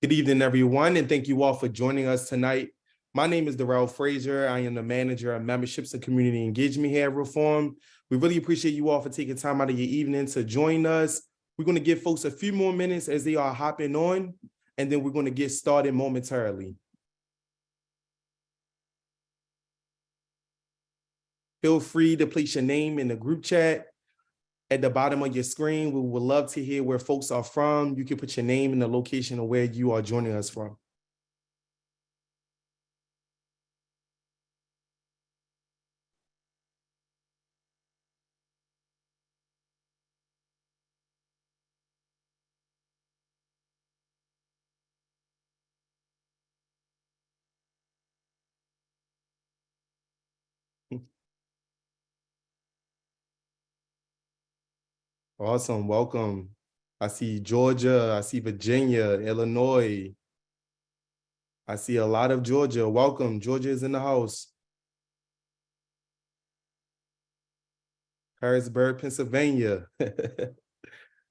Good evening, everyone, and thank you all for joining us tonight. My name is Darrell Frazier. I am the manager of memberships and community engagement here at Reform. We really appreciate you all for taking time out of your evening to join us. We're going to give folks a few more minutes as they are hopping on, and then we're going to get started momentarily. Feel free to place your name in the group chat at the bottom of your screen. We would love to hear where folks are from. You can put your name and the location of where you are joining us from. Awesome, welcome. I see Georgia, I see Virginia, Illinois. I see a lot of Georgia. Welcome, Georgia is in the house. Harrisburg, Pennsylvania,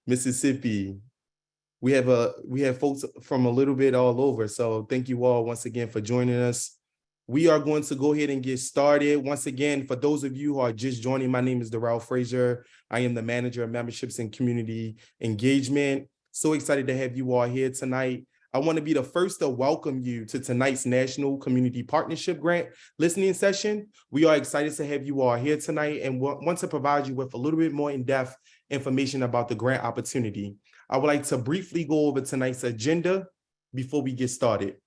Mississippi. We have folks from a little bit all over. So thank you all once again for joining us. We are going to go ahead and get started. Once again, for those of you who are just joining, my name is Darrell Frazier. I am the manager of memberships and community engagement. So excited to have you all here tonight. I want to be the first to welcome you to tonight's National Community Partnership Grant listening session. We are excited to have you all here tonight and want to provide you with a little bit more in-depth information about the grant opportunity. I would like to briefly go over tonight's agenda before we get started.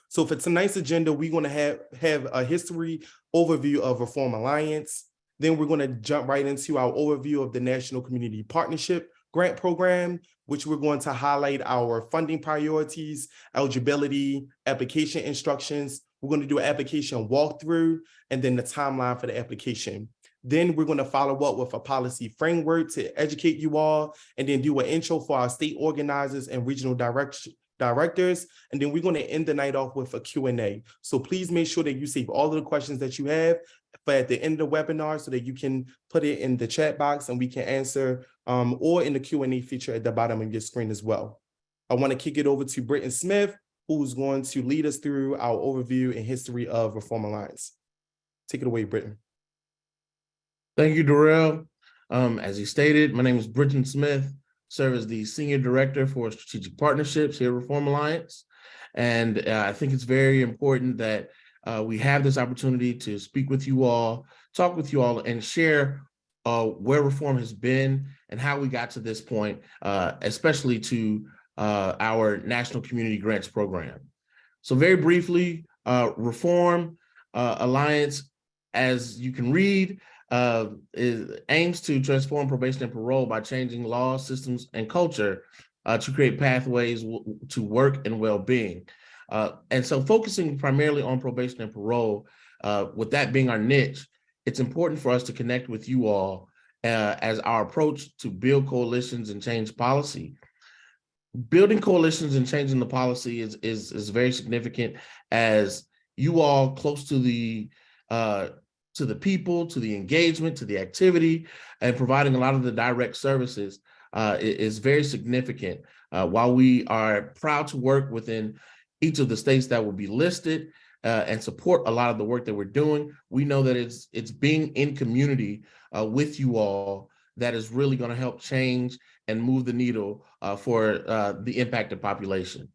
So for tonight's agenda, we're going to have a history overview of Reform Alliance. Then we're going to jump right into our overview of the National Community Partnership Grant Program, which we're going to highlight our funding priorities, eligibility, application instructions. We're going to do an application walkthrough and then the timeline for the application. Then we're going to follow up with a policy framework to educate you all, and then do an intro for our state organizers and regional directors. And then we're going to end the night off with a Q&A. So please make sure that you save all of the questions that you have for at the end of the webinar so that you can put it in the chat box and we can answer, or in the Q&A feature at the bottom of your screen as well. I want to kick it over to Britton Smith, who's going to lead us through our overview and history of Reform Alliance. Take it away, Britton. Thank you, Darrell. As you stated, my name is Britton Smith, serve as the Senior Director for Strategic Partnerships here at Reform Alliance. And I think it's very important that we have this opportunity to speak with you all, talk with you all, and share where Reform has been and how we got to this point, especially to our National Community Grants Program. So very briefly, Reform Alliance, as you can read, aims to transform probation and parole by changing laws, systems, and culture to create pathways to work and well-being. And so focusing primarily on probation and parole, with that being our niche, it's important for us to connect with you all as our approach to build coalitions and change policy. Building coalitions and changing the policy is very significant, as you all close to the people, to the engagement, to the activity, and providing a lot of the direct services is very significant. While we are proud to work within each of the states that will be listed and support a lot of the work that we're doing, we know that it's being in community with you all that is really going to help change and move the needle for the impacted population.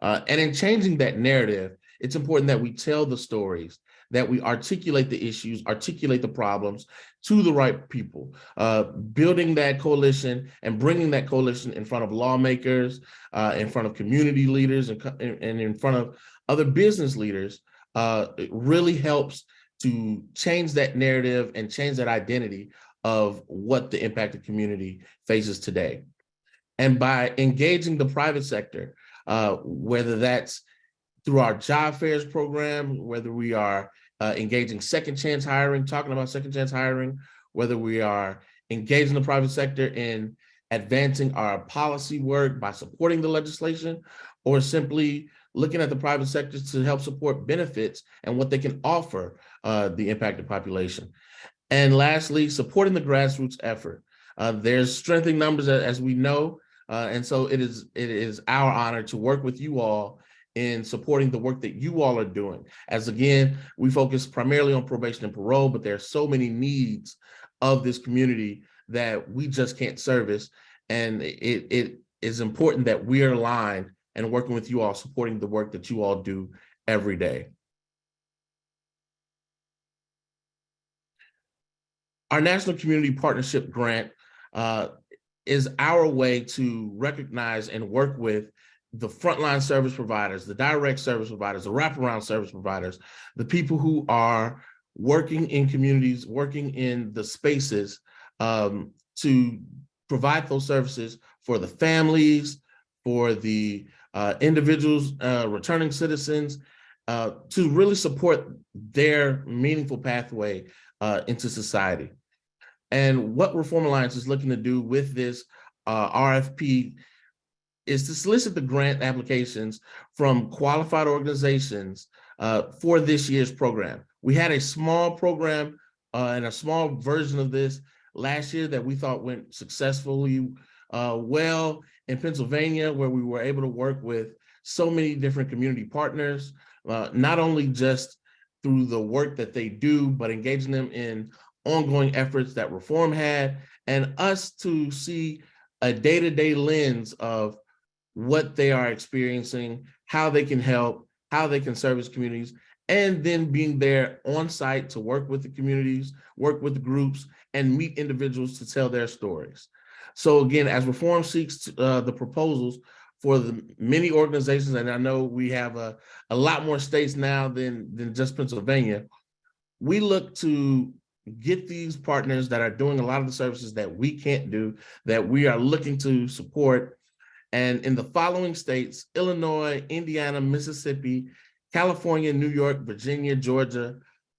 And in changing that narrative, it's important that we tell the stories, that we articulate the issues, articulate the problems to the right people, building that coalition and bringing that coalition in front of lawmakers, in front of community leaders, and in front of other business leaders. It really helps to change that narrative and change that identity of what the impacted community faces today. And by engaging the private sector, whether that's through our job fairs program, whether we are engaging second chance hiring, talking about second chance hiring, whether we are engaging the private sector in advancing our policy work by supporting the legislation, or simply looking at the private sector to help support benefits and what they can offer the impacted population. And lastly, supporting the grassroots effort. There's strength in numbers, as we know, And so it is our honor to work with you all in supporting the work that you all are doing. As again, we focus primarily on probation and parole, but there are so many needs of this community that we just can't service. And it is important that we are aligned and working with you all, supporting the work that you all do every day. Our National Community Partnership Grant is our way to recognize and work with the frontline service providers, the direct service providers, the wraparound service providers, the people who are working in communities, working in the spaces to provide those services for the families, for the individuals, returning citizens, to really support their meaningful pathway into society. And what Reform Alliance is looking to do with this RFP is to solicit the grant applications from qualified organizations for this year's program. We had a small program and a small version of this last year that we thought went successfully well in Pennsylvania, where we were able to work with so many different community partners, not only just through the work that they do, but engaging them in ongoing efforts that Reform had, and us to see a day-to-day lens of what they are experiencing, how they can help, how they can service communities, and then being there on site to work with the communities, work with the groups, and meet individuals to tell their stories. So again, as Reform seeks the proposals for the many organizations, and I know we have a lot more states now than just Pennsylvania, we look to get these partners that are doing a lot of the services that we can't do, that we are looking to support. And in the following states: Illinois, Indiana, Mississippi, California, New York, Virginia, Georgia,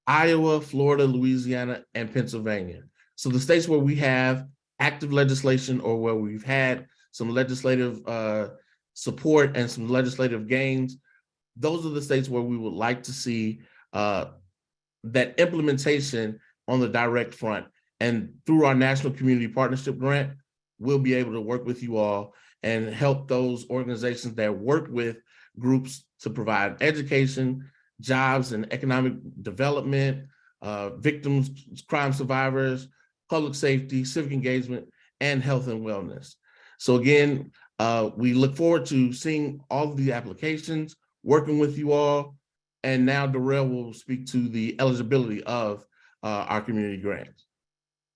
Iowa, Florida, Louisiana, and Pennsylvania. So the states where we have active legislation or where we've had some legislative support and some legislative gains, those are the states where we would like to see that implementation on the direct front. And through our National Community Partnership Grant, we'll be able to work with you all and help those organizations that work with groups to provide education, jobs and economic development, victims, crime survivors, public safety, civic engagement, and health and wellness. So again, we look forward to seeing all of the applications, working with you all. And now Darrell will speak to the eligibility of our community grants.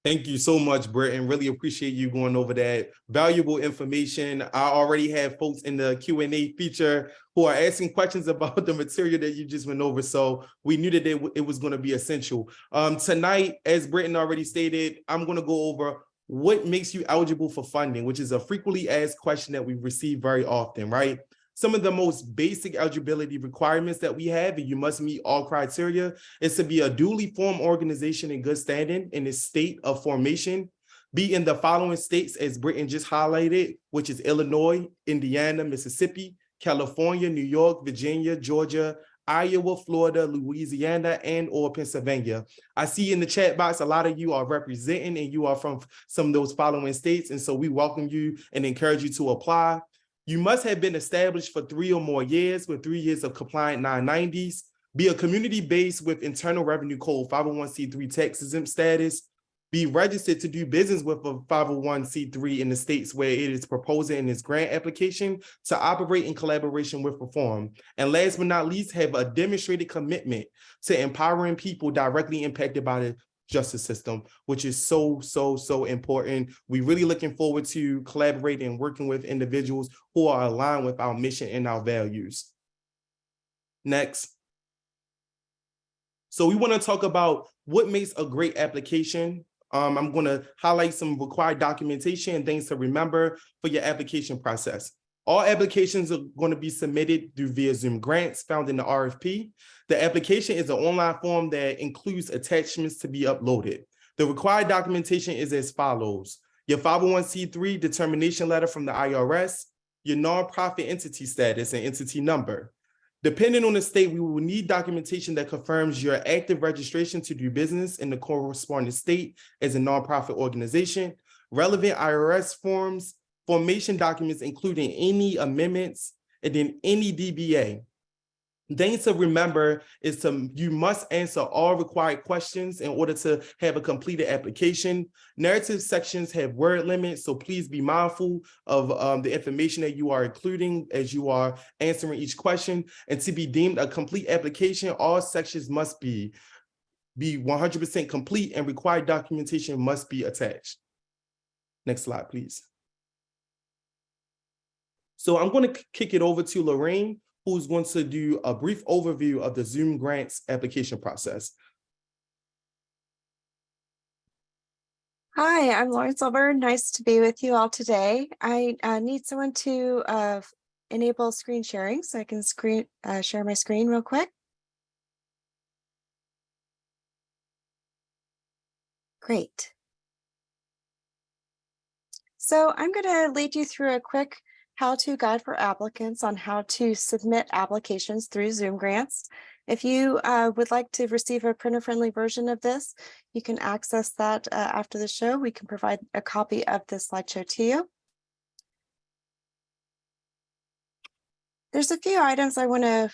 Thank you so much, Britt, and really appreciate you going over that valuable information. I already have folks in the Q&A feature who are asking questions about the material that you just went over, so we knew that it was going to be essential. Tonight, as Britton already stated, I'm going to go over what makes you eligible for funding, which is a frequently asked question that we receive very often, right? Some of the most basic eligibility requirements that we have, and you must meet all criteria, is to be a duly formed organization in good standing in its state of formation, be in the following states as Britton just highlighted, which is Illinois, Indiana, Mississippi, California, New York, Virginia, Georgia, Iowa, Florida, Louisiana, and or Pennsylvania. I see in the chat box, a lot of you are representing and you are from some of those following states. And so we welcome you and encourage you to apply. You must have been established for 3 or more years with 3 years of compliant 990s, be a community based with Internal Revenue Code 501c3 tax exempt status, be registered to do business with a 501c3 in the states where it is proposing in its grant application to operate in collaboration with Reform. And last but not least, have a demonstrated commitment to empowering people directly impacted by the justice system, which is so important. We're really looking forward to collaborating and working with individuals who are aligned with our mission and our values. Next. So we want to talk about what makes a great application. I'm going to highlight some required documentation and things to remember for your application process. All applications are going to be submitted via Zoom grants found in the RFP. The application is an online form that includes attachments to be uploaded. The required documentation is as follows: your 501c3 determination letter from the IRS, your nonprofit entity status and entity number. Depending on the state, we will need documentation that confirms your active registration to do business in the corresponding state as a nonprofit organization, relevant IRS forms, formation documents, including any amendments, and then any DBA. Things to remember is you must answer all required questions in order to have a completed application. Narrative sections have word limits, so please be mindful of the information that you are including as you are answering each question. And to be deemed a complete application, all sections must be 100% complete and required documentation must be attached. Next slide, please. So I'm going to kick it over to Lorraine, who's going to do a brief overview of the Zoom Grants application process. Hi, I'm Lauren Silver. Nice to be with you all today. I need someone to enable screen sharing so I can share my screen real quick. Great. So I'm going to lead you through a quick how-to guide for applicants on how to submit applications through Zoom Grants. If you would like to receive a printer-friendly version of this, you can access that after the show. We can provide a copy of this slideshow to you. There's a few items I want to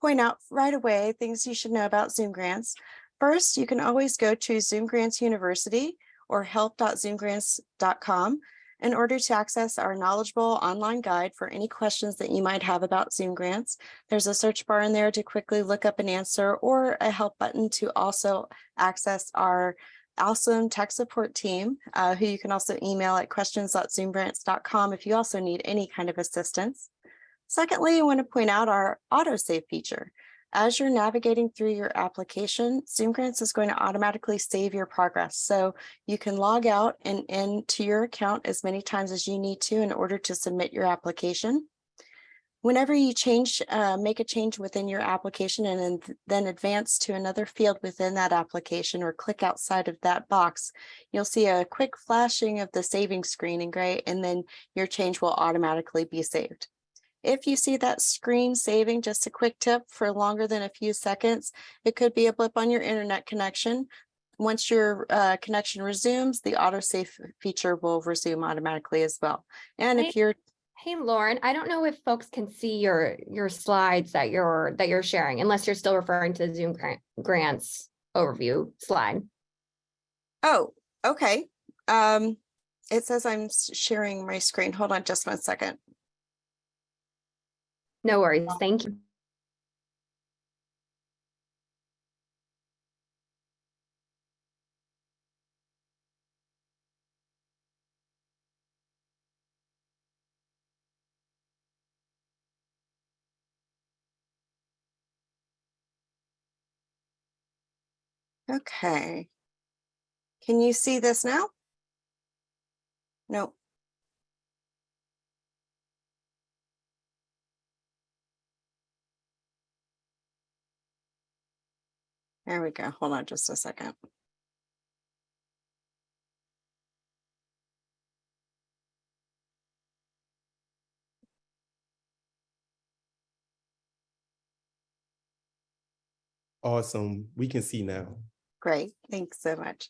point out right away, things you should know about Zoom Grants. First, you can always go to Zoom Grants University or help.zoomgrants.com in order to access our knowledgeable online guide for any questions that you might have about Zoom Grants. There's a search bar in there to quickly look up an answer, or a help button to also access our awesome tech support team, who you can also email at questions.zoomgrants.com if you also need any kind of assistance. Secondly, I want to point out our autosave feature. As you're navigating through your application, Zoom Grants is going to automatically save your progress. So you can log out and into your account as many times as you need to in order to submit your application. Whenever you make a change within your application and then advance to another field within that application or click outside of that box, you'll see a quick flashing of the saving screen in gray, and then your change will automatically be saved. If you see that screen saving, just a quick tip, for longer than a few seconds, it could be a blip on your internet connection. Once your connection resumes, the autosave feature will resume automatically as well. And if you're Hey, Lauren, I don't know if folks can see your slides that you're sharing, unless you're still referring to the Zoom Grants overview slide. Oh, okay. It says I'm sharing my screen. Hold on just 1 second. No worries. Thank you. Okay. Can you see this now? Nope. There we go. Hold on just a second. Awesome. We can see now. Great. Thanks so much.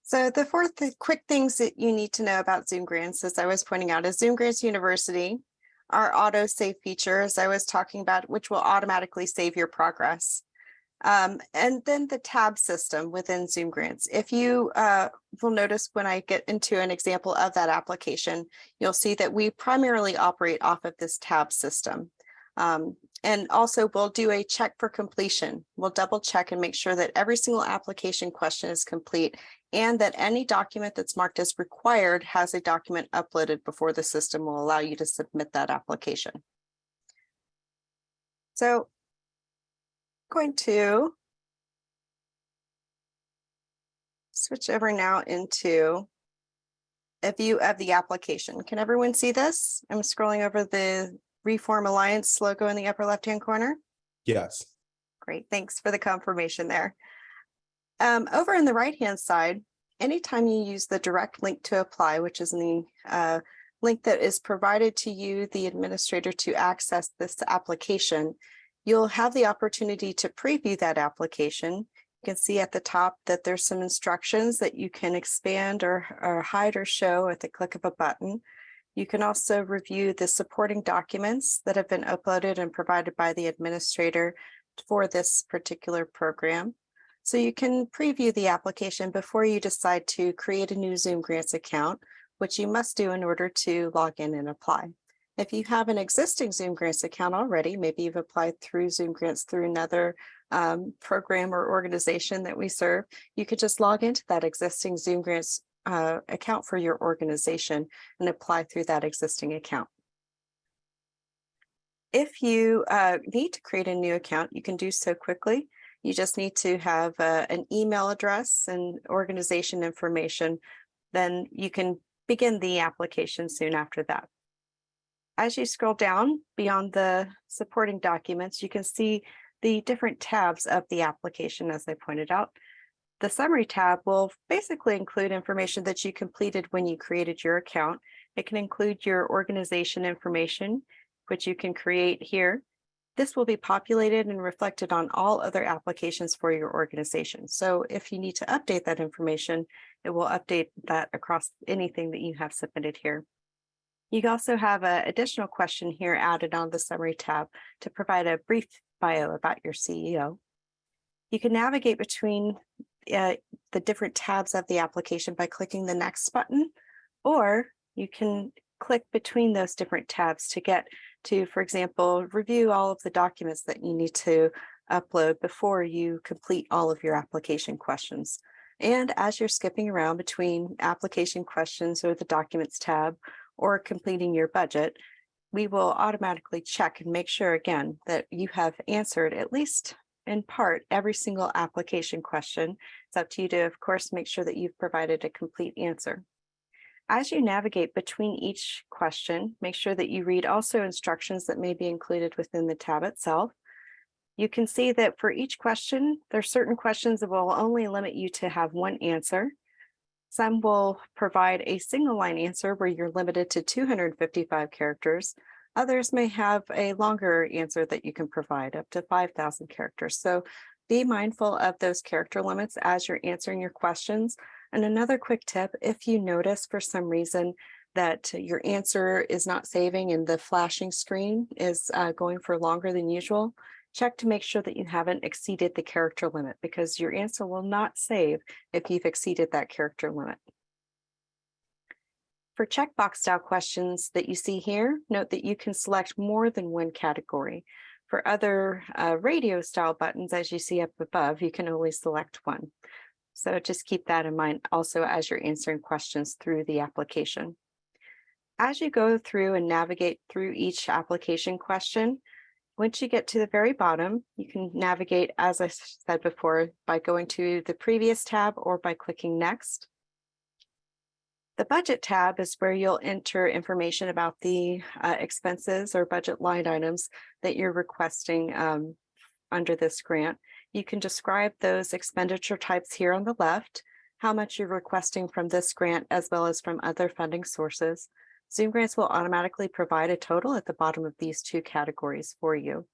So the fourth quick things that you need to know about Zoom Grants, as I was pointing out, is Zoom Grants University, our auto save feature, as I was talking about, which will automatically save your progress. And then the tab system within Zoom Grants. If you will notice when I get into an example of that application, you'll see that we primarily operate off of this tab system. And also we'll do a check for completion. We'll double check and make sure that every single application question is complete and that any document that's marked as required has a document uploaded before the system will allow you to submit that application. So I'm going to switch over now into a view of the application. Can everyone see this? I'm scrolling over the Reform Alliance logo in the upper left-hand corner. Yes. Great, thanks for the confirmation there. Over in the right-hand side, anytime you use the direct link to apply, which is in the link that is provided to you, the administrator, to access this application, you'll have the opportunity to preview that application. You can see at the top that there's some instructions that you can expand or hide or show at the click of a button. You can also review the supporting documents that have been uploaded and provided by the administrator for this particular program. So you can preview the application before you decide to create a new Zoom Grants account, which you must do in order to log in and apply. If you have an existing Zoom Grants account already, maybe you've applied through Zoom Grants through another program or organization that we serve, you could just log into that existing Zoom Grants account for your organization and apply through that existing account. If you need to create a new account, you can do so quickly. You just need to have an email address and organization information. Then you can begin the application soon after that. As you scroll down beyond the supporting documents, you can see the different tabs of the application, as I pointed out. The summary tab will basically include information that you completed when you created your account. It can include your organization information, which you can create here. This will be populated and reflected on all other applications for your organization. So if you need to update that information, it will update that across anything that you have submitted here. You also have an additional question here added on the summary tab to provide a brief bio about your CEO. You can navigate between the different tabs of the application by clicking the next button, or you can click between those different tabs to get to, for example, review all of the documents that you need to upload before you complete all of your application questions. And as you're skipping around between application questions or the documents tab or completing your budget, we will automatically check and make sure again that you have answered at least in part every single application question. It's up to you to, of course, make sure that you've provided a complete answer. As you navigate between each question, make sure that you read also instructions that may be included within the tab itself. You can see that for each question, there are certain questions that will only limit you to have one answer. Some will provide a single line answer where you're limited to 255 characters. Others may have a longer answer that you can provide up to 5,000 characters. So be mindful of those character limits as you're answering your questions. And another quick tip, if you notice for some reason that your answer is not saving and the flashing screen is going for longer than usual, check to make sure that you haven't exceeded the character limit, because your answer will not save if you've exceeded that character limit. For checkbox style questions that you see here, note that you can select more than one category. For other radio style buttons, as you see up above, you can only select one. So just keep that in mind also as you're answering questions through the application. As you go through and navigate through each application question, once you get to the very bottom, you can navigate, as I said before, by going to the previous tab or by clicking next. The budget tab is where you'll enter information about the expenses or budget line items that you're requesting under this grant. You can describe those expenditure types here on the left, how much you're requesting from this grant as well as from other funding sources. Zoom Grants will automatically provide a total at the bottom of these two categories for you.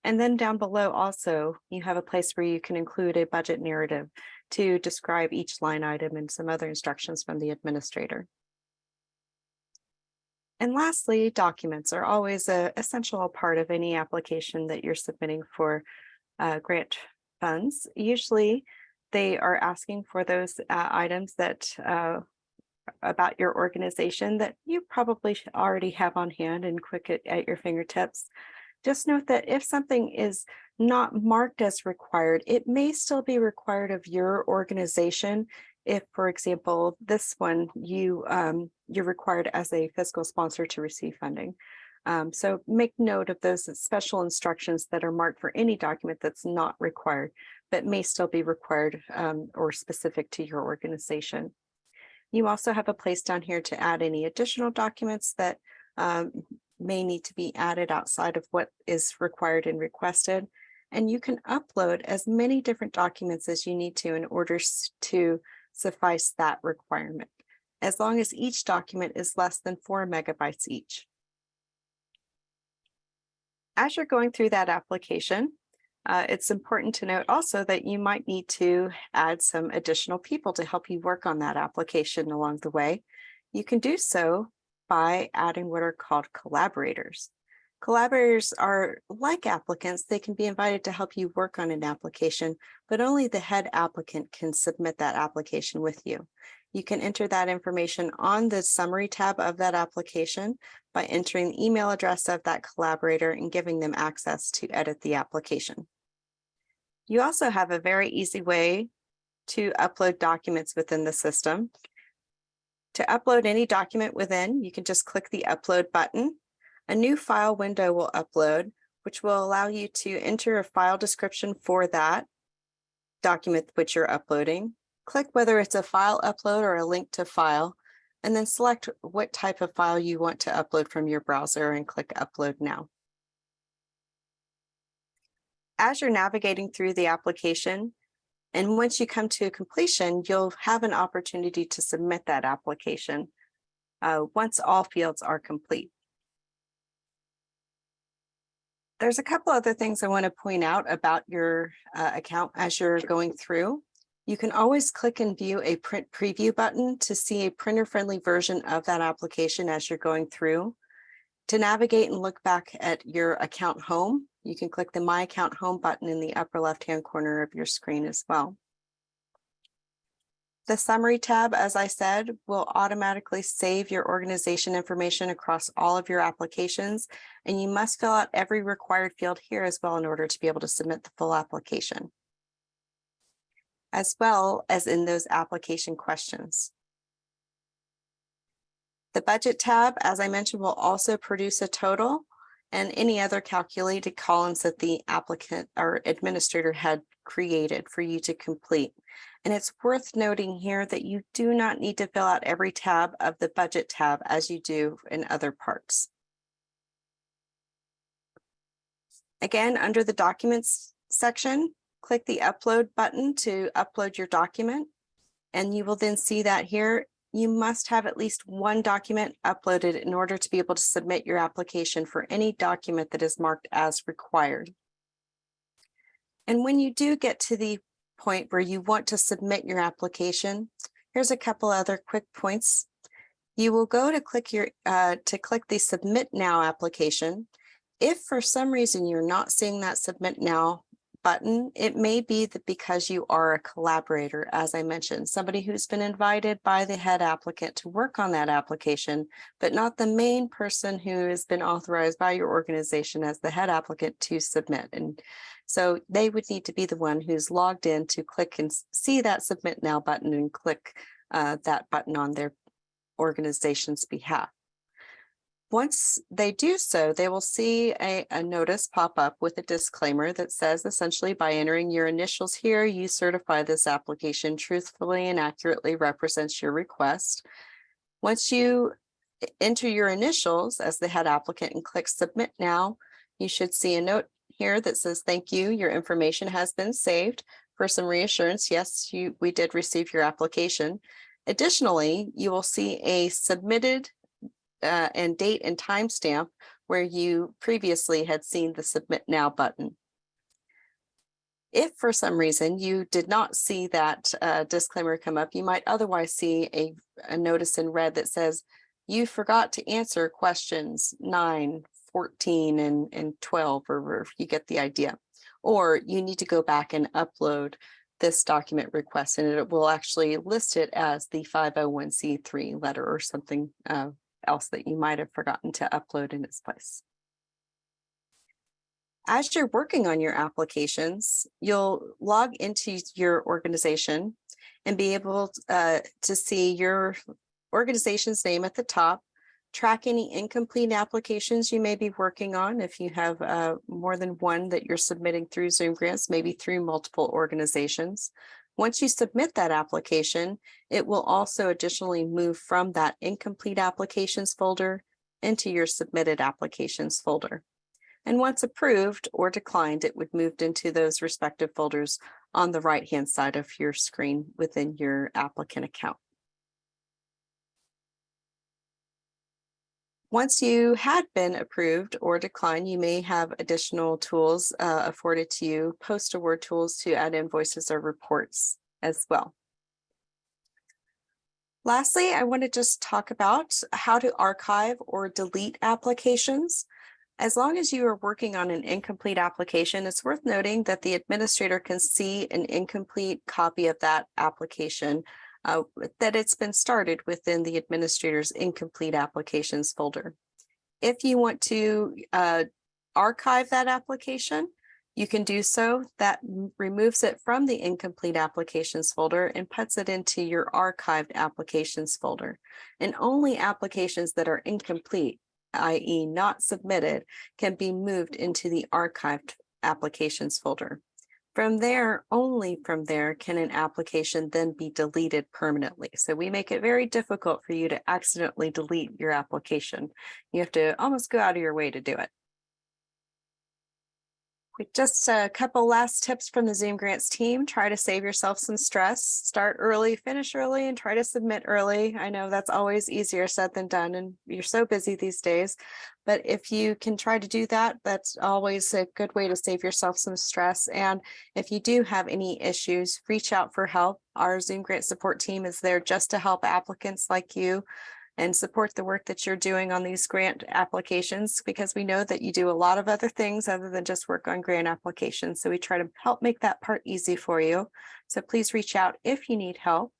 And then down below also, you have a place where you can include a budget narrative to describe each line item and some other instructions from the administrator. And lastly, documents are always an essential part of any application that you're submitting for grant funds. Usually they are asking for those items that about your organization that you probably already have on hand and quick at your fingertips. Just note that if something is not marked as required, it may still be required of your organization. If, for example, this one, you're required as a fiscal sponsor to receive funding. So make note of those special instructions that are marked for any document that's not required, but may still be required or specific to your organization. You also have a place down here to add any additional documents that may need to be added outside of what is required and requested. And you can upload as many different documents as you need to in order to suffice that requirement, as long as each document is less than 4 megabytes each. As you're going through that application, it's important to note also that you might need to add some additional people to help you work on that application along the way. You can do so by adding what are called collaborators. Collaborators are like applicants. They can be invited to help you work on an application, but only the head applicant can submit that application with you. You can enter that information on the summary tab of that application by entering the email address of that collaborator and giving them access to edit the application. You also have a very easy way to upload documents within the system. To upload any document within, you can just click the upload button. A new file window will upload, which will allow you to enter a file description for that document which you're uploading. Click whether it's a file upload or a link to file, and then select what type of file you want to upload from your browser and click Upload Now. As you're navigating through the application, and once you come to completion, you'll have an opportunity to submit that application once all fields are complete. There's a couple other things I want to point out about your account as you're going through. You can always click and view a print preview button to see a printer-friendly version of that application as you're going through. To navigate and look back at your account home, you can click the My Account Home button in the upper left-hand corner of your screen as well. The Summary tab, as I said, will automatically save your organization information across all of your applications, and you must fill out every required field here as well in order to be able to submit the full application, as well as in those application questions. The Budget tab, as I mentioned, will also produce a total and any other calculated columns that the applicant or administrator had created for you to complete. And it's worth noting here that you do not need to fill out every tab of the Budget tab as you do in other parts. Again, under the Documents section, click the Upload button to upload your document, and you will then see that here you must have at least one document uploaded in order to be able to submit your application for any document that is marked as required. And when you do get to the point where you want to submit your application, here's a couple other quick points. You will go to click the Submit Now application. If for some reason you're not seeing that Submit Now button, it may be that because you are a collaborator, as I mentioned, somebody who's been invited by the head applicant to work on that application, but not the main person who has been authorized by your organization as the head applicant to submit. And so they would need to be the one who's logged in to click and see that Submit Now button and click that button on their organization's behalf. Once they do so, they will see a notice pop up with a disclaimer that says, essentially, by entering your initials here, you certify this application truthfully and accurately represents your request. Once you enter your initials as the head applicant and click Submit Now, you should see a note here that says, thank you, your information has been saved. For some reassurance, yes, we did receive your application. Additionally, you will see a submitted and date and timestamp where you previously had seen the Submit Now button. If for some reason you did not see that disclaimer come up, you might otherwise see a notice in red that says, you forgot to answer questions 9, 14, and 12, or you get the idea. Or you need to go back and upload this document request, and it will actually list it as the 501c3 letter or something else that you might have forgotten to upload in its place. As you're working on your applications, you'll log into your organization and be able to see your organization's name at the top, track any incomplete applications you may be working on if you have more than one that you're submitting through Zoom Grants, maybe through multiple organizations. Once you submit that application, it will also additionally move from that incomplete applications folder into your submitted applications folder. And once approved or declined, it would move into those respective folders on the right-hand side of your screen within your applicant account. Once you had been approved or declined, you may have additional tools afforded to you, post-award tools to add invoices or reports as well. Lastly, I want to just talk about how to archive or delete applications. As long as you are working on an incomplete application, it's worth noting that the administrator can see an incomplete copy of that application, that it's been started within the administrator's incomplete applications folder. If you want to archive that application, you can do so. That removes it from the incomplete applications folder and puts it into your archived applications folder. And only applications that are incomplete, i.e. not submitted, can be moved into the archived applications folder. From there, only from there, can an application then be deleted permanently. So we make it very difficult for you to accidentally delete your application. You have to almost go out of your way to do it. Just a couple last tips from the Zoom Grants team. Try to save yourself some stress. Start early, finish early, and try to submit early. I know that's always easier said than done, and you're so busy these days. But if you can try to do that, that's always a good way to save yourself some stress. And if you do have any issues, reach out for help. Our Zoom Grant support team is there just to help applicants like you and support the work that you're doing on these grant applications, because we know that you do a lot of other things other than just work on grant applications. So we try to help make that part easy for you. So please reach out if you need help.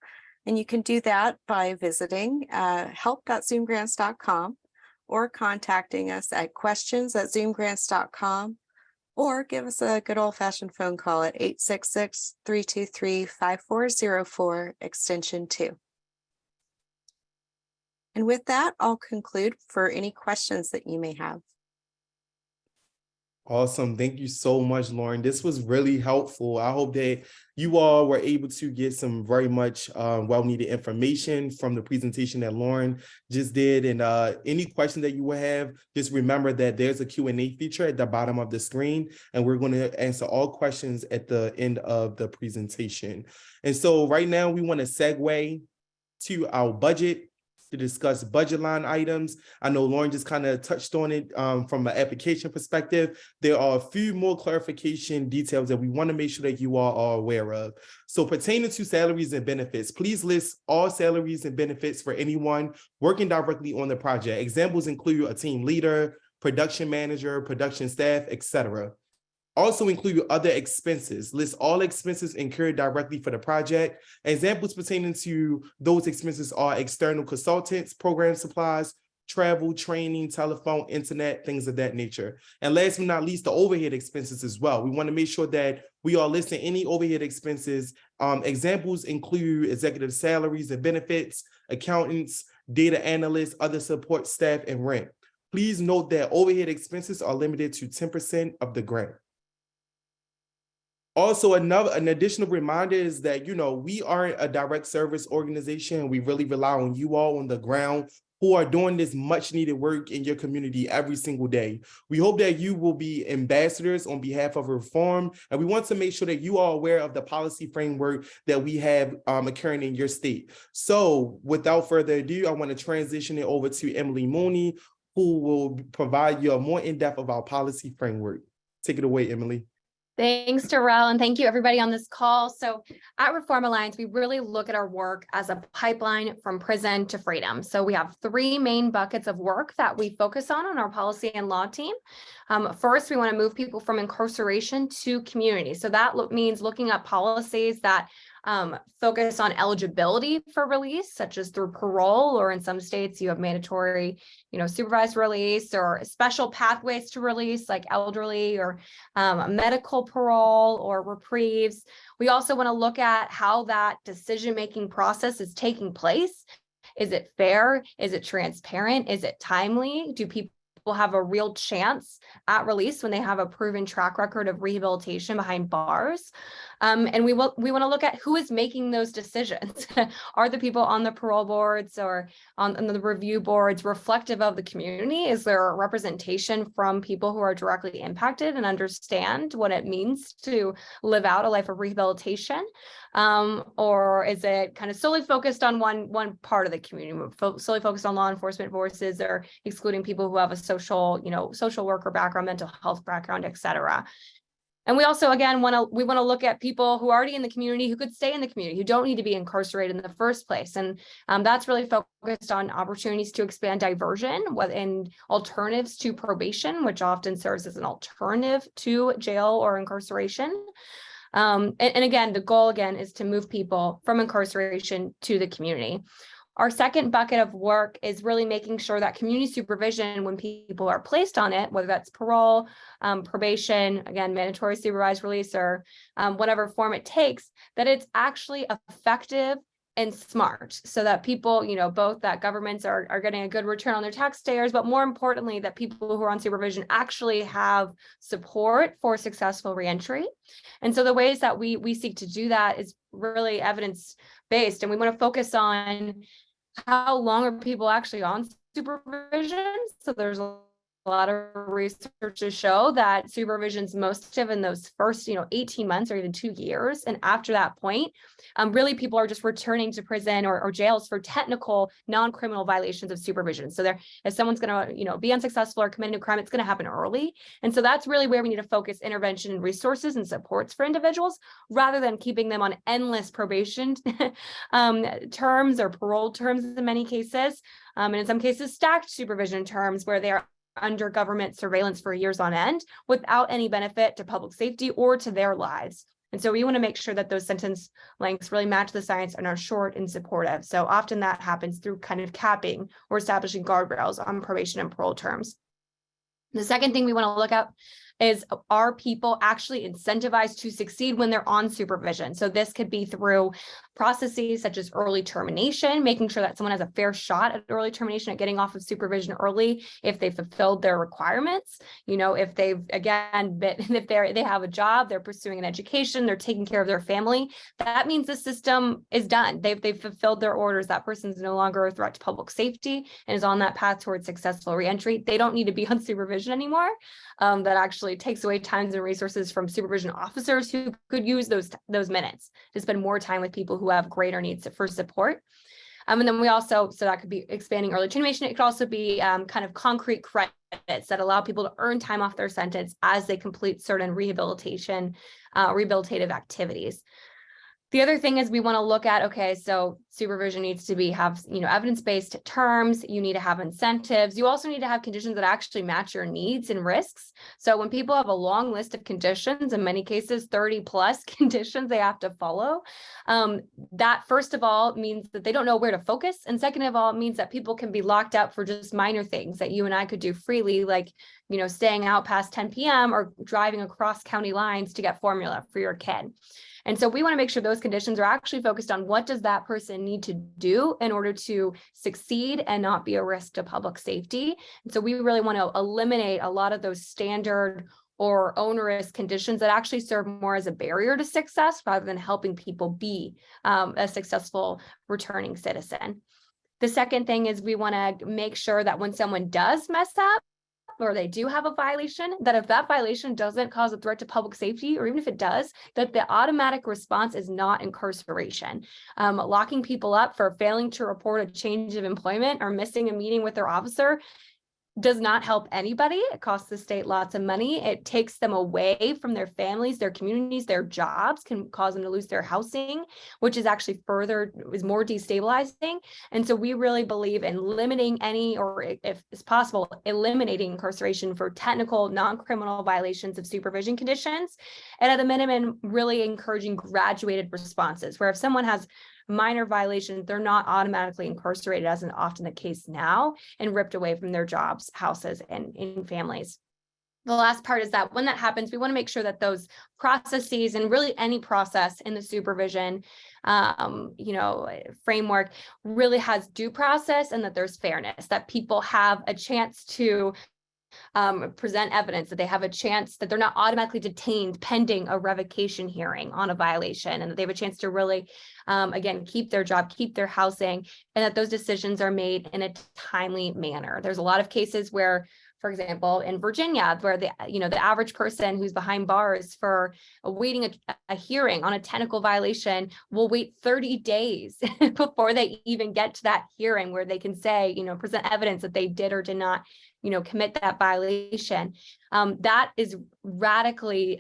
And you can do that by visiting help.zoomgrants.com or contacting us at questions@zoomgrants.com, or give us a good old-fashioned phone call at 866-323-5404 extension 2. And with that, I'll conclude for any questions that you may have. Awesome. Thank you so much, Lauren. This was really helpful. I hope that you all were able to get some very much well-needed information from the presentation that Lauren just did. And any question that you will have, just remember that there's a Q&A feature at the bottom of the screen, and we're going to answer all questions at the end of the presentation. And so right now we want to segue to our budget to discuss budget line items. I know Lauren just kind of touched on it from an application perspective. There are a few more clarification details that we want to make sure that you all are aware of. So pertaining to salaries and benefits, please list all salaries and benefits for anyone working directly on the project. Examples include a team leader, production manager, production staff, etc. Also include other expenses. List all expenses incurred directly for the project. Examples pertaining to those expenses are external consultants, program supplies, travel, training, telephone, internet, things of that nature. And last but not least, the overhead expenses as well. We want to make sure that we are listing any overhead expenses. Examples include executive salaries and benefits, accountants, data analysts, other support staff, and rent. Please note that overhead expenses are limited to 10% of the grant. Also, an additional reminder is that, we aren't a direct service organization. We really rely on you all on the ground who are doing this much needed work in your community every single day. We hope that you will be ambassadors on behalf of reform, and we want to make sure that you are aware of the policy framework that we have occurring in your state. So without further ado, I want to transition it over to Emily Mooney, who will provide you a more in-depth of our policy framework. Take it away, Emily. Thanks, Darrell, and thank you everybody on this call. So at Reform Alliance, we really look at our work as a pipeline from prison to freedom. So we have 3 main buckets of work that we focus on our policy and law team. First, we want to move people from incarceration to community. So that means looking at policies that focus on eligibility for release, such as through parole, or in some states you have mandatory, supervised release, or special pathways to release, like elderly or medical parole or reprieves. We also want to look at how that decision-making process is taking place. Is it fair? Is it transparent? Is it timely? Do people have a real chance at release when they have a proven track record of rehabilitation behind bars? And we want to look at who is making those decisions. Are the people on the parole boards or on the review boards reflective of the community? Is there a representation from people who are directly impacted and understand what it means to live out a life of rehabilitation? Or is it kind of solely focused on one part of the community, solely focused on law enforcement forces, or excluding people who have a social worker background, mental health background, et cetera? And we also, again, want to look at people who are already in the community, who could stay in the community, who don't need to be incarcerated in the first place. And that's really focused on opportunities to expand diversion and alternatives to probation, which often serves as an alternative to jail or incarceration. And again, the goal again is to move people from incarceration to the community. Our second bucket of work is really making sure that community supervision, when people are placed on it, whether that's parole, probation, again, mandatory supervised release, or whatever form it takes, that it's actually effective and smart, so that people, both that governments are getting a good return on their taxpayers, but more importantly, that people who are on supervision actually have support for successful reentry. And so the ways that we seek to do that is really evidence-based, and we want to focus on how long are people actually on supervision. So there's a lot of research to show that supervision is most effective in those first 18 months or even 2 years, and after that point really people are just returning to prison or jails for technical non-criminal violations of supervision. So if someone's going to be unsuccessful or committing a crime, it's going to happen early. And so that's really where we need to focus intervention and resources and supports for individuals, rather than keeping them on endless probation terms or parole terms in many cases, and in some cases stacked supervision terms where they are under government surveillance for years on end without any benefit to public safety or to their lives. And so we want to make sure that those sentence lengths really match the science and are short and supportive. So often that happens through kind of capping or establishing guardrails on probation and parole terms. The second thing we want to look at is, are people actually incentivized to succeed when they're on supervision? So this could be through processes such as early termination, making sure that someone has a fair shot at early termination, at getting off of supervision early if they fulfilled their requirements. If they've, again, if they have a job, they're pursuing an education, they're taking care of their family, that means the system is done. They've fulfilled their orders. That person's no longer a threat to public safety and is on that path towards successful reentry. They don't need to be on supervision anymore. That actually takes away times and resources from supervision officers who could use those minutes to spend more time with people who have greater needs for support. And then we also, so that could be expanding early termination. It could also be kind of concrete credits that allow people to earn time off their sentence as they complete certain rehabilitative activities. The other thing is we want to look at, okay, so supervision needs to have evidence-based terms. You need to have incentives. You also need to have conditions that actually match your needs and risks. So when people have a long list of conditions, in many cases 30 plus conditions they have to follow, that first of all means that they don't know where to focus, and second of all, it means that people can be locked up for just minor things that you and I could do freely, like staying out past 10 p.m. or driving across county lines to get formula for your kid. And so we want to make sure those conditions are actually focused on what does that person need to do in order to succeed and not be a risk to public safety. And so we really want to eliminate a lot of those standard or onerous conditions that actually serve more as a barrier to success rather than helping people be a successful returning citizen. The second thing is we want to make sure that when someone does mess up, or they do have a violation, that if that violation doesn't cause a threat to public safety, or even if it does, that the automatic response is not incarceration. Locking people up for failing to report a change of employment or missing a meeting with their officer does not help anybody. It costs the state lots of money. It takes them away from their families, their communities, their jobs, can cause them to lose their housing, which is actually is more destabilizing. And so we really believe in limiting any, or if it's possible, eliminating incarceration for technical non-criminal violations of supervision conditions. And at the minimum, really encouraging graduated responses, where if someone has minor violations, they're not automatically incarcerated, as is often the case now, and ripped away from their jobs, houses, and in families. The last part is that when that happens, we want to make sure that those processes, and really any process in the supervision framework, really has due process, and that there's fairness, that people have a chance to present evidence, that they have a chance, that they're not automatically detained pending a revocation hearing on a violation, and that they have a chance to really, again, keep their job, keep their housing, and that those decisions are made in a timely manner. There's a lot of cases where, for example, in Virginia, where the average person who's behind bars for awaiting a hearing on a technical violation will wait 30 days before they even get to that hearing where they can say, present evidence that they did or did not commit that violation, that is radically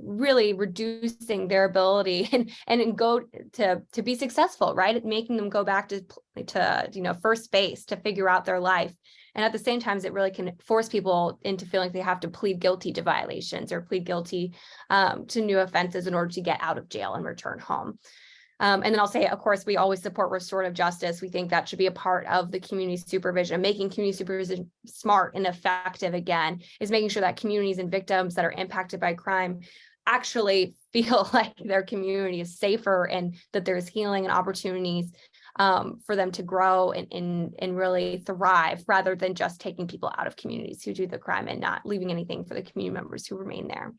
really reducing their ability and go to be successful, right? Making them go back to first base to figure out their life. And at the same time, it really can force people into feeling they have to plead guilty to violations or plead guilty to new offenses in order to get out of jail and return home. And then I'll say, of course, we always support restorative justice. We think that should be a part of the community supervision. Making community supervision smart and effective, again, is making sure that communities and victims that are impacted by crime actually feel like their community is safer and that there's healing and opportunities for them to grow and really thrive, rather than just taking people out of communities who do the crime and not leaving anything for the community members who remain there.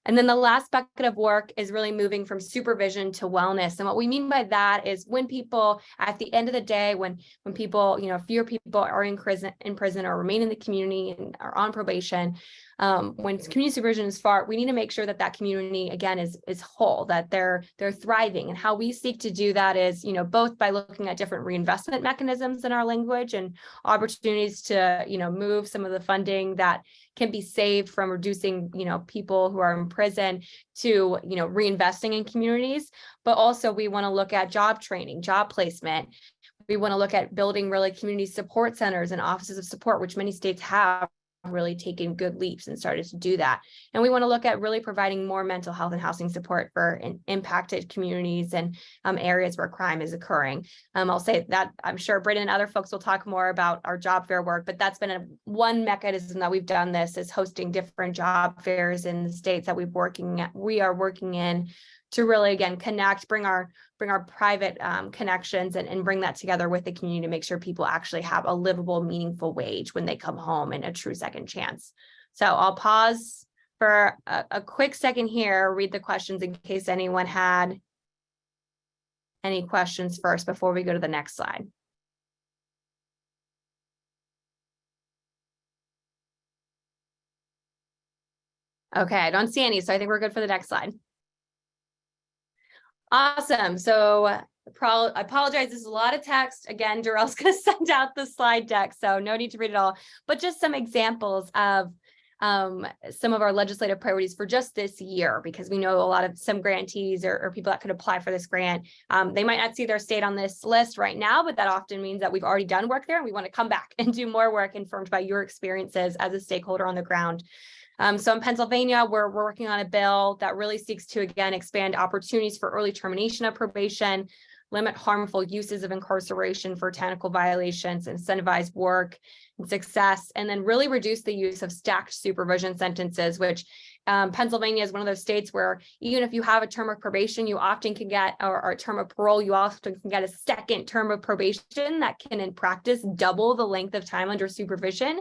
And then the last bucket of work is really moving from supervision to wellness. And what we mean by that is when people, at the end of the day, when people, fewer people are in prison or remain in the community and are on probation, when community supervision is far, we need to make sure that that community, again, is whole, that they're thriving. And how we seek to do that is, both by looking at different reinvestment mechanisms in our language and opportunities to, move some of the funding that can be saved from reducing, people who are in prison to, reinvesting in communities. But also we want to look at job training, job placement. We want to look at building really community support centers and offices of support, which many states have really taken good leaps and started to do that. And we want to look at really providing more mental health and housing support for impacted communities and areas where crime is occurring. I'll say that I'm sure Brittany and other folks will talk more about our job fair work, but that's been one mechanism that we've done. This is hosting different job fairs in the states that we are working in to really, again, connect, bring our private connections and bring that together with the community to make sure people actually have a livable, meaningful wage when they come home and a true second chance. So I'll pause for a quick second here, read the questions in case anyone had any questions first before we go to the next slide. Okay, I don't see any, so I think we're good for the next slide. Awesome. So I apologize. This is a lot of text. Again, Darrell's going to send out the slide deck, so no need to read it all, but just some examples of some of our legislative priorities for just this year, because we know some grantees or people that could apply for this grant. They might not see their state on this list right now, but that often means that we've already done work there and we want to come back and do more work informed by your experiences as a stakeholder on the ground. So in Pennsylvania, we're working on a bill that really seeks to, again, expand opportunities for early termination of probation, limit harmful uses of incarceration for technical violations, incentivize work and success, and then really reduce the use of stacked supervision sentences, which Pennsylvania is one of those states where even if you have a term of probation, you often can get, or a term of parole, you often can get a second term of probation that can in practice double the length of time under supervision.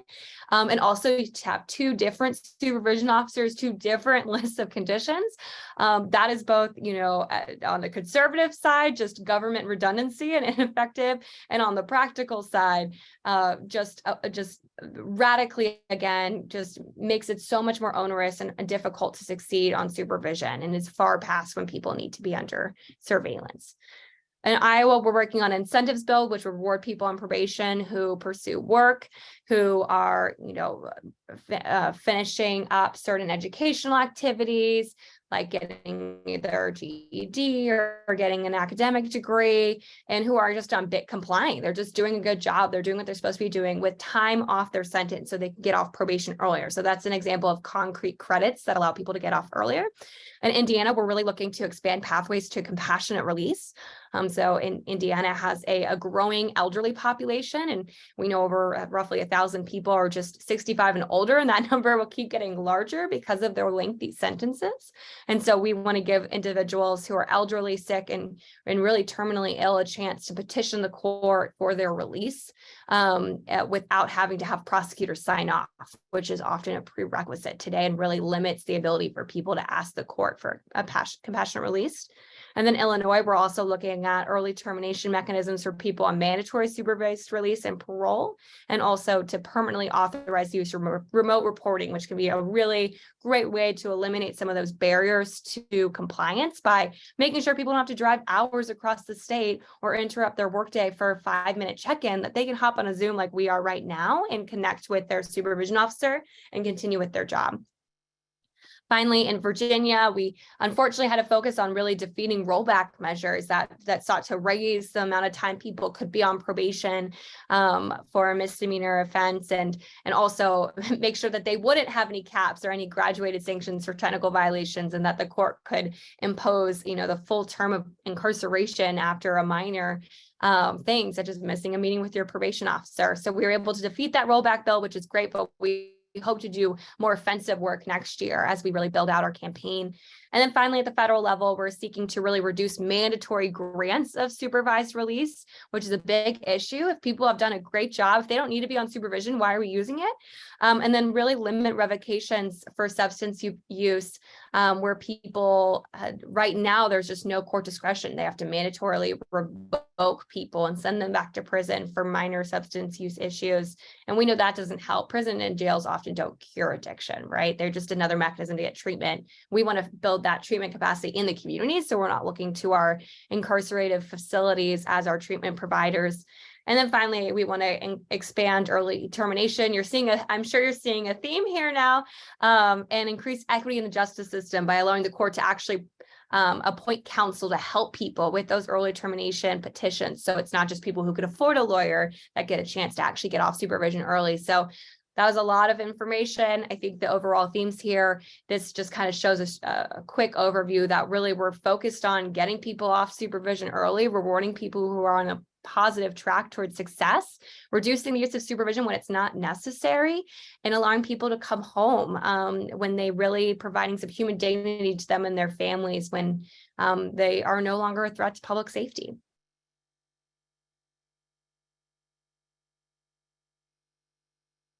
And also to have two different supervision officers, two different lists of conditions. That is both, on the conservative side, just government redundancy and ineffective, and on the practical side, just radically, again, just makes it so much more onerous and difficult to succeed on supervision, and is far past when people need to be under surveillance. In Iowa, we're working on incentives bill, which reward people on probation who pursue work, who are, finishing up certain educational activities, like getting their GED or getting an academic degree, and who are just on bit complying. They're just doing a good job. They're doing what they're supposed to be doing with time off their sentence so they can get off probation earlier. So that's an example of concrete credits that allow people to get off earlier. In Indiana, we're really looking to expand pathways to compassionate release. So in Indiana has a growing elderly population, and we know over roughly 1,000 people are just 65 and older, and that number will keep getting larger because of their lengthy sentences. And so we want to give individuals who are elderly, sick, and really terminally ill a chance to petition the court for their release without having to have prosecutors sign off, which is often a prerequisite today and really limits the ability for people to ask the court for a compassionate release. And then Illinois, we're also looking at early termination mechanisms for people on mandatory supervised release and parole, and also to permanently authorize the use of remote reporting, which can be a really great way to eliminate some of those barriers to compliance by making sure people don't have to drive hours across the state or interrupt their workday for a 5-minute check-in, that they can hop on a Zoom like we are right now and connect with their supervision officer and continue with their job. Finally, in Virginia, we unfortunately had to focus on really defeating rollback measures that sought to raise the amount of time people could be on probation for a misdemeanor offense, and also make sure that they wouldn't have any caps or any graduated sanctions for technical violations, and that the court could impose, the full term of incarceration after a minor thing, such as missing a meeting with your probation officer. So we were able to defeat that rollback bill, which is great, but we hope to do more offensive work next year as we really build out our campaign. And then finally, at the federal level, we're seeking to really reduce mandatory grants of supervised release, which is a big issue. If people have done a great job, if they don't need to be on supervision, why are we using it? And then really limit revocations for substance use, where people, right now, there's just no court discretion. They have to mandatorily revoke people and send them back to prison for minor substance use issues. And we know that doesn't help. Prison and jails often don't cure addiction, right? They're just another mechanism to get treatment. We want to build that treatment capacity in the community, so we're not looking to our incarcerated facilities as our treatment providers. And then finally, we want to expand early termination. I'm sure you're seeing a theme here now, and increase equity in the justice system by allowing the court to actually appoint counsel to help people with those early termination petitions. So it's not just people who could afford a lawyer that get a chance to actually get off supervision early. So that was a lot of information. I think the overall themes here, this just kind of shows us a quick overview that really we're focused on getting people off supervision early, rewarding people who are on a positive track towards success, reducing the use of supervision when it's not necessary, and allowing people to come home when they really providing some human dignity to them and their families when they are no longer a threat to public safety.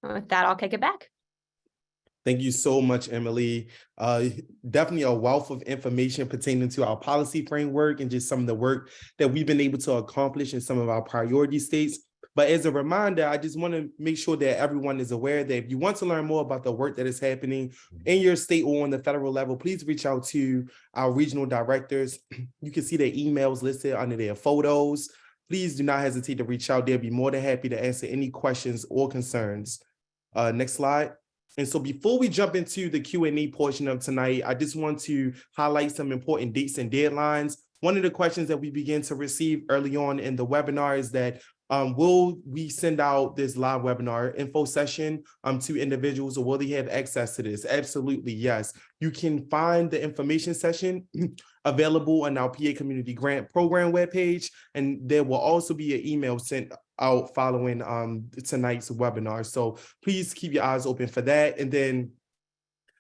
With that, I'll kick it back. Thank you so much, Emily. Definitely a wealth of information pertaining to our policy framework and just some of the work that we've been able to accomplish in some of our priority states. But as a reminder, I just want to make sure that everyone is aware that if you want to learn more about the work that is happening in your state or on the federal level, please reach out to our regional directors. You can see their emails listed under their photos. Please do not hesitate to reach out. They'll be more than happy to answer any questions or concerns. Next slide. And so before we jump into the Q&A portion of tonight, I just want to highlight some important dates and deadlines. One of the questions that we begin to receive early on in the webinar is that will we send out this live webinar info session to individuals, or will they have access to this? Absolutely, yes. You can find the information session available on our PA Community Grant Program webpage, and there will also be an email sent out following tonight's webinar. So please keep your eyes open for that. And then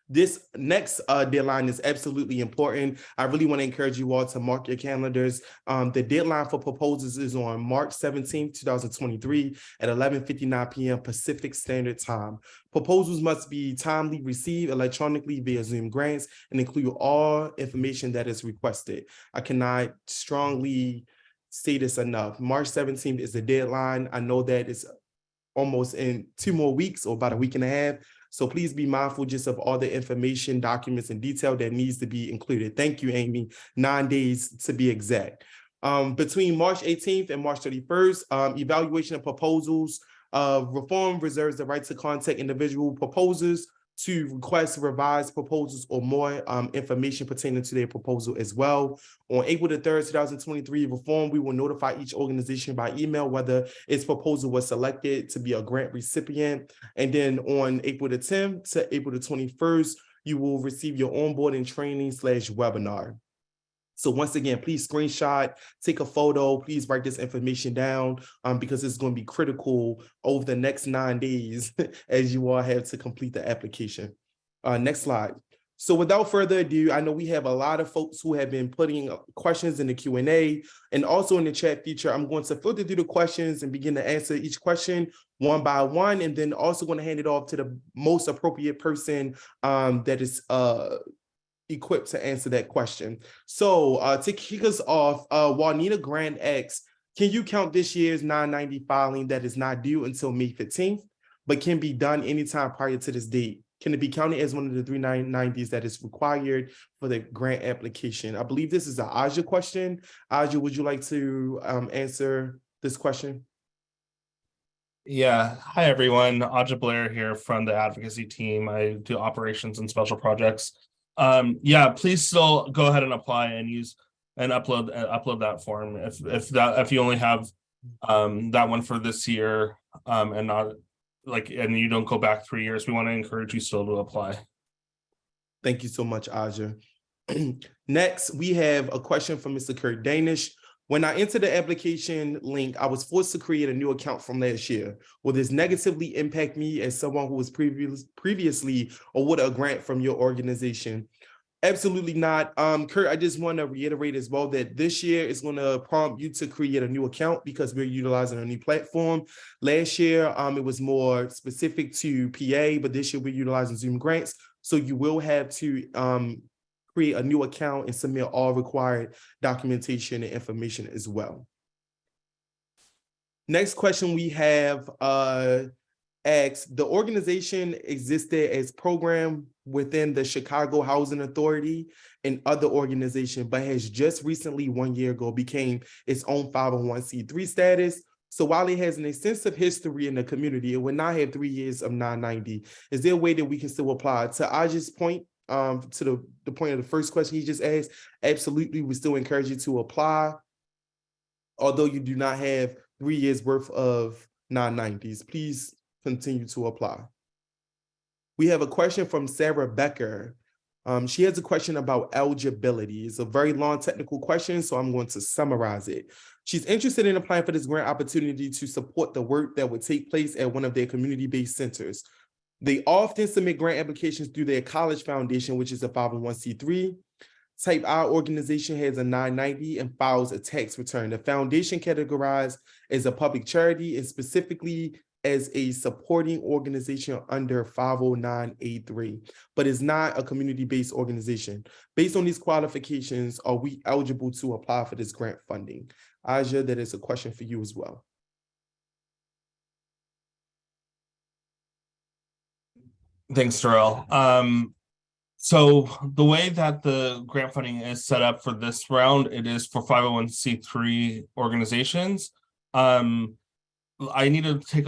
this next deadline is absolutely important. I really want to encourage you all to mark your calendars. The deadline for proposals is on March 17th, 2023 at 11:59 p.m. Pacific Standard Time. Proposals must be timely received electronically via Zoom Grants and include all information that is requested. I cannot strongly say this enough. March 17th is the deadline. I know that it's almost in 2 more weeks, or about a week and a half. So please be mindful just of all the information, documents, and detail that needs to be included. Thank you, Amy. 9 days to be exact. Between March 18th and March 31st, evaluation of proposals. Reform reserves the right to contact individual proposers to request revised proposals or more information pertaining to their proposal as well. On April the 3rd, 2023, Reform, we will notify each organization by email whether its proposal was selected to be a grant recipient. And then on April the 10th to April the 21st, you will receive your onboarding training /webinar. So once again, please screenshot, take a photo, please write this information down because it's going to be critical over the next 9 days as you all have to complete the application. Next slide. So without further ado, I know we have a lot of folks who have been putting questions in the Q&A and also in the chat feature. I'm going to filter through the questions and begin to answer each question one by one, and then also going to hand it off to the most appropriate person that is equipped to answer that question. So to kick us off, Juanita Grand asks, can you count this year's 990 filing that is not due until May 15th, but can be done anytime prior to this date? Can it be counted as one of the 3 990s that is required for the grant application? I believe this is an Aja question. Aja, would you like to answer this question? Yeah. Hi, everyone. Aja Blair here from the advocacy team. I do operations and special projects. Yeah, please still go ahead and apply and use and upload that form. If you only have that one for this year and not and you don't go back 3 years, we want to encourage you still to apply. Thank you so much, Aja. Next, we have a question from Mr. Kurt Danish. When I entered the application link, I was forced to create a new account from last year. Will this negatively impact me as someone who was previously awarded a grant from your organization? Absolutely not. Kurt, I just want to reiterate as well that this year is going to prompt you to create a new account because we're utilizing a new platform. Last year, it was more specific to PA, but this year we're utilizing Zoom grants. So you will have to create a new account and submit all required documentation and information as well. Next question we have asks, the organization existed as program within the Chicago Housing Authority and other organizations, but has just recently 1 year ago became its own 501c3 status. So while it has an extensive history in the community, it would not have 3 years of 990. Is there a way that we can still apply? To Aja's point, to the point of the first question he just asked, absolutely, we still encourage you to apply, although you do not have 3 years worth of 990s. Please continue to apply. We have a question from Sarah Becker. She has a question about eligibility. It's a very long technical question, so I'm going to summarize it. She's interested in applying for this grant opportunity to support the work that would take place at one of their community-based centers. They often submit grant applications through their college foundation, which is a 501c3. Type I organization has a 990 and files a tax return. The foundation categorized as a public charity and specifically as a supporting organization under 509A3, but is not a community-based organization. Based on these qualifications, are we eligible to apply for this grant funding? Aja, that is a question for you as well. Thanks, Terrell. So the way that the grant funding is set up for this round, it is for 501c3 organizations. I need to take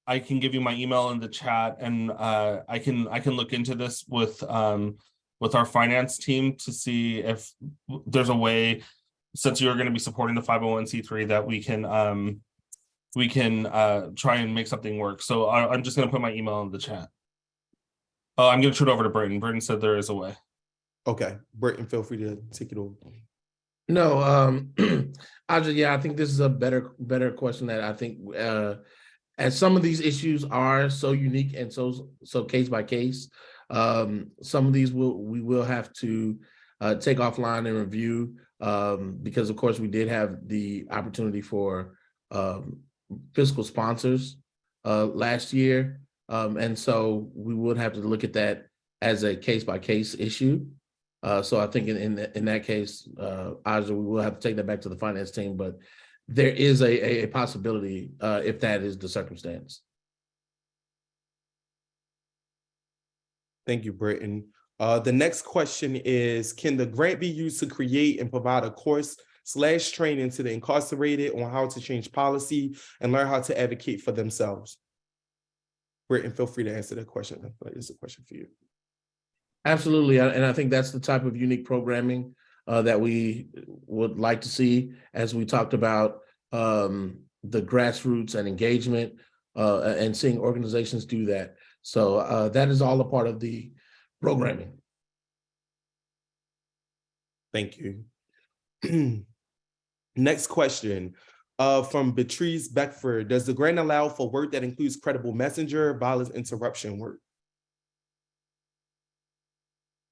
I can give you my email in the chat, and I can look into this with our finance team to see if there's a way, since you're going to be supporting the 501c3, that we can try and make something work. So I'm just going to put my email in the chat. I'm going to turn it over to Britton. Britton said there is a way. Okay, Britton, feel free to take it over. No, I think this is a better question that I think as some of these issues are so unique and so case by case, some of these we will have to take offline and review because of course we did have the opportunity for fiscal sponsors last year. And so we would have to look at that as a case by case issue. So I think in that case, Aja, we will have to take that back to the finance team, but there is a possibility if that is the circumstance. Thank you, Britton. The next question is, can the grant be used to create and provide a course/training to the incarcerated on how to change policy and learn how to advocate for themselves? Britton, feel free to answer that question. I feel like it's a question for you. Absolutely, and I think that's the type of unique programming that we would like to see, as we talked about the grassroots and engagement and seeing organizations do that. So that is all a part of the programming. Thank you. Next question from Beatrice Beckford. Does the grant allow for work that includes credible messenger, violence interruption work?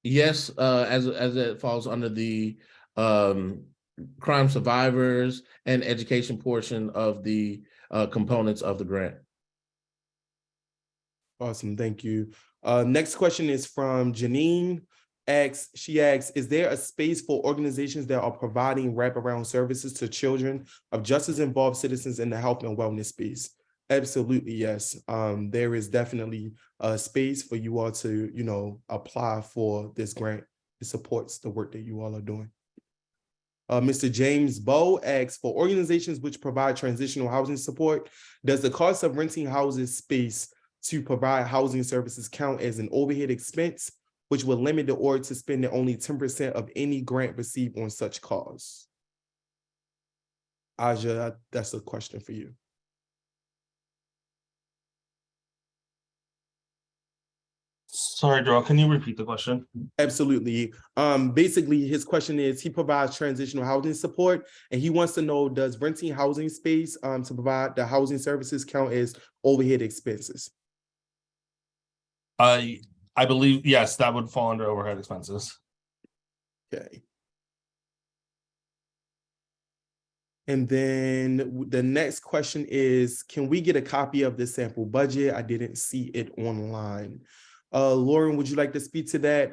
Yes, as it falls under the crime survivors and education portion of the components of the grant. Awesome, thank you. Next question is from Janine. She asks, is there a space for organizations that are providing wraparound services to children of justice-involved citizens in the health and wellness space? Absolutely, yes. There is definitely a space for you all to, apply for this grant. It supports the work that you all are doing. Mr. James Bowe asks, for organizations which provide transitional housing support, does the cost of renting houses space to provide housing services count as an overhead expense, which will limit the org to spending only 10% of any grant received on such costs? Aja, that's a question for you. Sorry, Joel, can you repeat the question? Absolutely. Basically, his question is, he provides transitional housing support, and he wants to know, does renting housing space to provide the housing services count as overhead expenses? I believe, yes, that would fall under overhead expenses. Okay. And then the next question is, can we get a copy of the sample budget? I didn't see it online. Lauren, would you like to speak to that?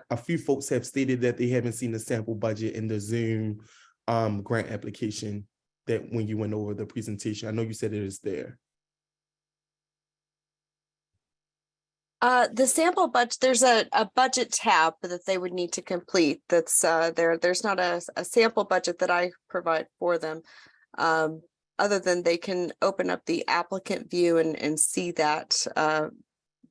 A few folks have stated that they haven't seen the sample budget in the Zoom grant application that when you went over the presentation. I know you said it is there. The sample budget, there's a budget tab that they would need to complete. That's there's not a sample budget that I provide for them. Other than they can open up the applicant view and see that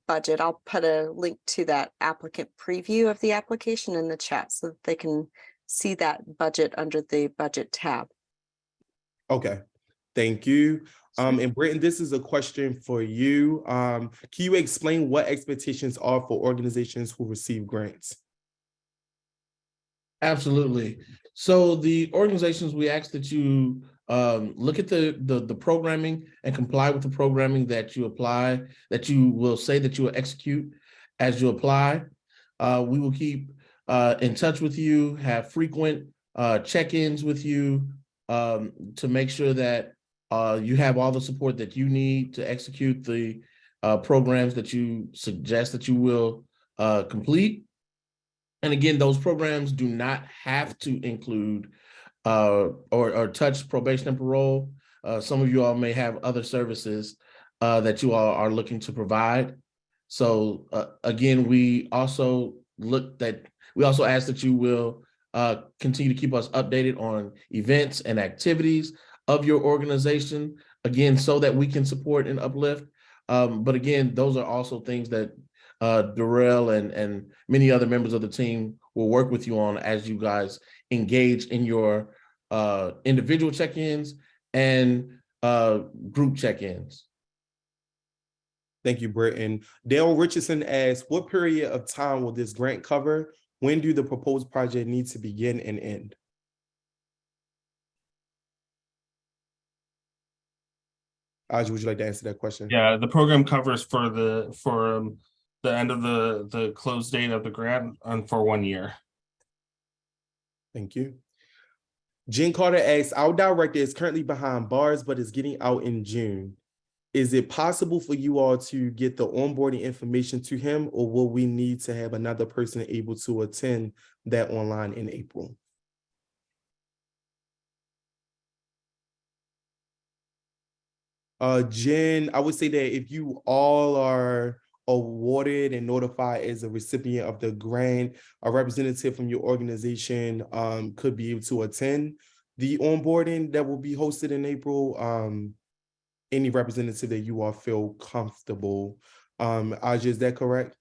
budget. I'll put a link to that applicant preview of the application in the chat so that they can see that budget under the budget tab. Okay, thank you. And Britton, this is a question for you. Can you explain what expectations are for organizations who receive grants? Absolutely. So the organizations, we ask that you look at the programming and comply with the programming that you apply, that you will say that you will execute as you apply. We will keep in touch with you, have frequent check-ins with you to make sure that you have all the support that you need to execute the programs that you suggest that you will complete. And again, those programs do not have to include or touch probation and parole. Some of you all may have other services that you all are looking to provide. So again, we also ask that you will continue to keep us updated on events and activities of your organization, again, so that we can support and uplift. But again, those are also things that Darrell and many other members of the team will work with you on as you guys engage in your individual check-ins and group check-ins. Thank you, Britton. Dale Richardson asks, what period of time will this grant cover? When do the proposed project need to begin and end? Aj, would you like to answer that question? Yeah, the program covers for the end of the close date of the grant and for 1 year. Thank you. Jen Carter asks, our director is currently behind bars, but is getting out in June. Is it possible for you all to get the onboarding information to him, or will we need to have another person able to attend that online in April? Jen, I would say that if you all are awarded and notified as a recipient of the grant, a representative from your organization could be able to attend the onboarding that will be hosted in April. Any representative that you all feel comfortable. Aja, is that correct?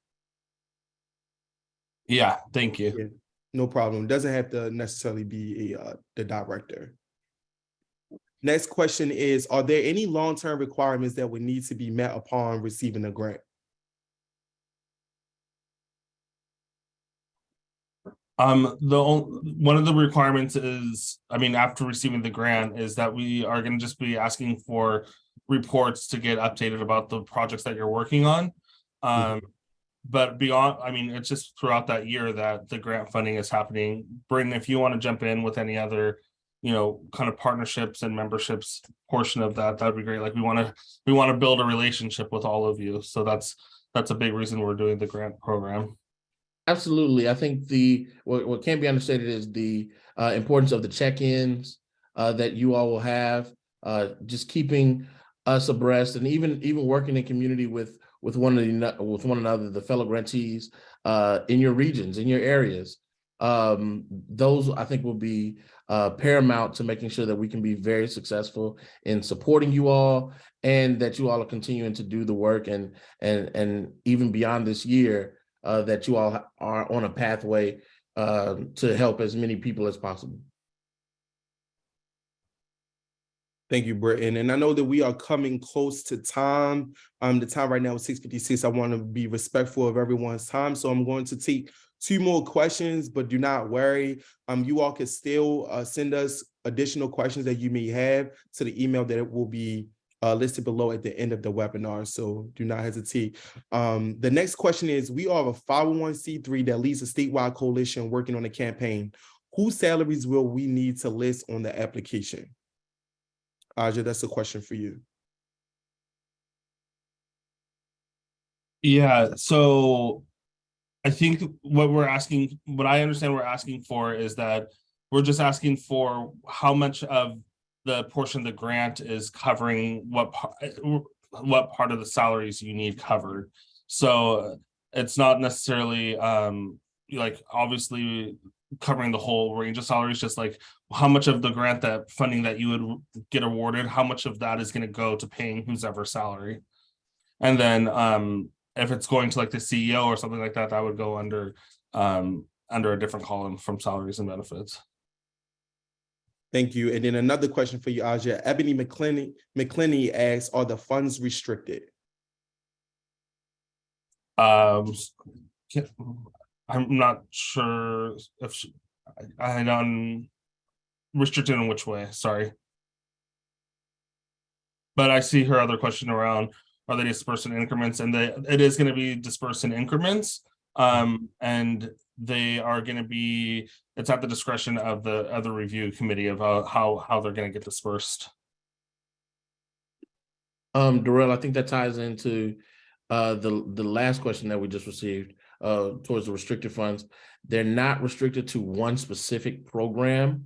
Yeah, thank you. Yeah, no problem. Doesn't have to necessarily be the director. Next question is, are there any long-term requirements that would need to be met upon receiving a grant? One of the requirements is, after receiving the grant, is that we are going to just be asking for reports to get updated about the projects that you're working on. But beyond, it's just throughout that year that the grant funding is happening. Britton, if you want to jump in with any other kind of partnerships and memberships portion of that, that'd be great. Like we want to build a relationship with all of you. So that's a big reason we're doing the grant program. Absolutely. I think what can't be understated is the importance of the check-ins that you all will have, just keeping us abreast, and even working in community with one another, the fellow grantees in your regions, in your areas. Those I think will be paramount to making sure that we can be very successful in supporting you all, and that you all are continuing to do the work, and even beyond this year, that you all are on a pathway to help as many people as possible. Thank you, Britton. And I know that we are coming close to time. The time right now is 6:56. I want to be respectful of everyone's time. So I'm going to take 2 more questions, but do not worry. You all can still send us additional questions that you may have to the email that it will be listed below at the end of the webinar. So do not hesitate. The next question is, we are a 501c3 that leads a statewide coalition working on a campaign. Whose salaries will we need to list on the application? Aja, that's a question for you. Yeah, so I think what I understand we're asking for is that we're just asking for how much of the portion of the grant is covering what part of the salaries you need covered. So it's not necessarily like obviously covering the whole range of salaries, just like how much of the grant that funding that you would get awarded, how much of that is going to go to paying whose ever salary. And then if it's going to like the CEO or something like that, that would go under a different column from salaries and benefits. Thank you. And then another question for you, Aja. Ebony McClenny asks, are the funds restricted? I'm not sure if I don't restricted in which way, sorry. But I see her other question around, are they dispersed in increments? And it is going to be dispersed in increments. And they are going to be, it's at the discretion of the review committee of how they're going to get dispersed. Darrell, I think that ties into the last question that we just received towards the restricted funds. They're not restricted to one specific program.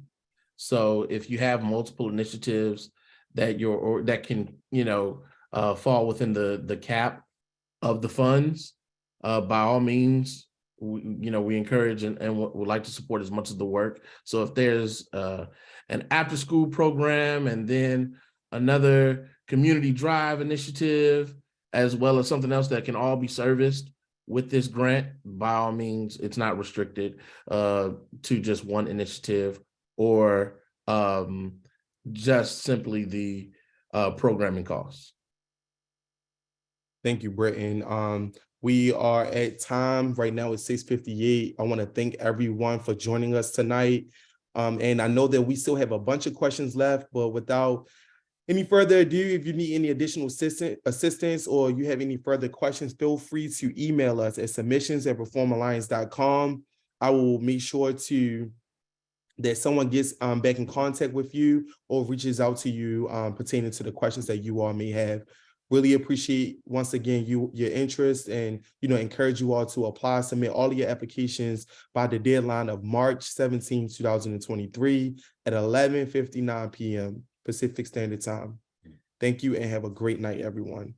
So if you have multiple initiatives that can fall within the cap of the funds, by all means, we encourage and would like to support as much of the work. So if there's an after school program and then another community drive initiative, as well as something else that can all be serviced with this grant, by all means, it's not restricted to just one initiative or just simply the programming costs. Thank you, Britton. We are at time. Right now it's 6:58. I want to thank everyone for joining us tonight. And I know that we still have a bunch of questions left, but without any further ado, if you need any additional assistance or you have any further questions, feel free to email us at submissions@reformalliance.com. I will make sure that someone gets back in contact with you or reaches out to you pertaining to the questions that you all may have. Really appreciate, once again, your interest, and encourage you all to apply, submit all of your applications by the deadline of March 17, 2023 at 11:59 p.m. Pacific Standard Time. Thank you and have a great night, everyone.